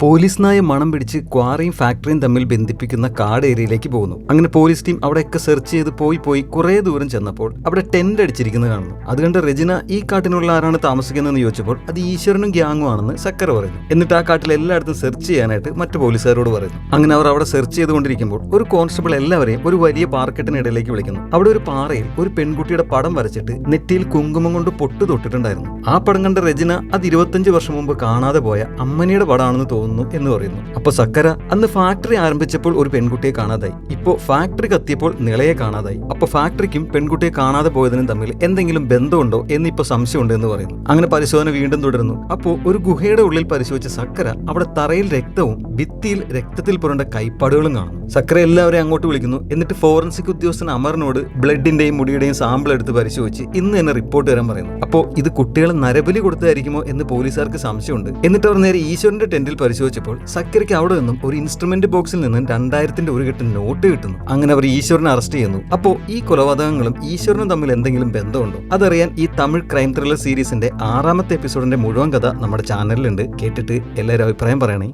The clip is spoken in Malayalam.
പോലീസ് നായ മണം പിടിച്ച് ക്വാറിയും ഫാക്ടറിയും തമ്മിൽ ബന്ധിപ്പിക്കുന്ന കാട് ഏരിയയിലേക്ക് പോകുന്നു. അങ്ങനെ പോലീസ് ടീം അവിടെയൊക്കെ സെർച്ച് ചെയ്ത് പോയി കുറേ ദൂരം ചെന്നപ്പോൾ അവിടെ ടെന്റ് അടിച്ചിരിക്കുന്നത് കാണുന്നു. അതുകണ്ട് റെജിന ഈ കാട്ടിനുള്ള ആരാണ് താമസിക്കുന്നതെന്ന് ചോദിച്ചപ്പോൾ അത് ഈശ്വരനും ഗ്യാങ്ങും ആണെന്ന് സക്കർ പറയുന്നു. എന്നിട്ട് ആ കാട്ടിൽ എല്ലായിടത്തും സെർച്ച് ചെയ്യാനായിട്ട് മറ്റു പോലീസുകാരോട് പറയുന്നു. അങ്ങനെ അവർ അവിടെ സെർച്ച് ചെയ്തുകൊണ്ടിരിക്കുമ്പോൾ ഒരു കോൺസ്റ്റബിൾ എല്ലാവരെയും ഒരു വലിയ പാർക്കെട്ടിനിടയിലേക്ക് വിളിക്കുന്നു. അവിടെ ഒരു പാറയിൽ ഒരു പെൺകുട്ടിയുടെ പടം വരച്ചിട്ട് നെറ്റിയിൽ കുങ്കുമം കൊണ്ട് പൊട്ട് തൊട്ടിട്ടുണ്ടായിരുന്നു. ആ പടം കണ്ട റെജിന അത് 25 വർഷം മുമ്പ് കാണാതെ പോയ അമ്മനിയുടെ പടമാണെന്ന് തോന്നുന്നു എന്ന് പറയുന്നു. അപ്പൊ സക്കര അന്ന് ഫാക്ടറി ആരംഭിച്ചപ്പോൾ ഒരു പെൺകുട്ടിയെ കാണാതായി, ഇപ്പോ ഫാക്ടറി കത്തിയപ്പോൾ നിളയെ കാണാതായി. അപ്പൊ ഫാക്ടറിക്കും പെൺകുട്ടിയെ കാണാതെ പോയതിനും തമ്മിൽ എന്തെങ്കിലും ബന്ധമുണ്ടോ എന്നിപ്പോ സംശയമുണ്ട് എന്ന് പറയുന്നു. അങ്ങനെ പരിശോധന വീണ്ടും തുടരുന്നു. അപ്പോ ഒരു ഗുഹയുടെ ഉള്ളിൽ പരിശോധിച്ച സക്കര അവിടെ തറയിൽ രക്തവും ഭിത്തിയിൽ രക്തത്തിൽ പുരണ്ട കൈപ്പാടുകളും കാണുന്നു. സക്കര എല്ലാവരെയും അങ്ങോട്ട് വിളിക്കുന്നു. എന്നിട്ട് ഫോറൻസിക് ഉദ്യോഗസ്ഥൻ അമറിനോട് ബ്ലഡിന്റെയും മുടിയുടെയും സാമ്പിൾ എടുത്ത് പരിശോധിച്ച് ഇന്ന് തന്നെ റിപ്പോർട്ട് തരാൻ പറയുന്നു. അപ്പോ ഇത് കുട്ടികളെ നരബലി കൊടുത്തായിരിക്കുമോ എന്ന് പോലീസുകാർക്ക് സംശയമുണ്ട്. എന്നിട്ട് അവർ നേരെ ഈശ്വരന്റെ ടെന്റിൽ പരിശോധിച്ചപ്പോൾ സക്കരയ്ക്ക് അവിടെ നിന്നും ഒരു ഇൻസ്ട്രുമെന്റ് ബോക്സിൽ നിന്നും 2000-ന്റെ ഒരു കെട്ട് നോട്ട് കിട്ടുന്നു. അങ്ങനെ അവർ ഈശ്വരനെ അറസ്റ്റ് ചെയ്യുന്നു. അപ്പോ ഈ കൊലപാതകങ്ങളും ഈശ്വരനും തമ്മിൽ എന്തെങ്കിലും ബന്ധമുണ്ടോ? അതറിയാൻ ഈ തമിഴ് ക്രൈം ത്രില്ലർ സീരീസിന്റെ 6ാമത്തെ എപ്പിസോഡിന്റെ മുഴുവൻ കഥ നമ്മുടെ ചാനലിലുണ്ട്. കേട്ടിട്ട് എല്ലാവരും അഭിപ്രായം പറയണേ.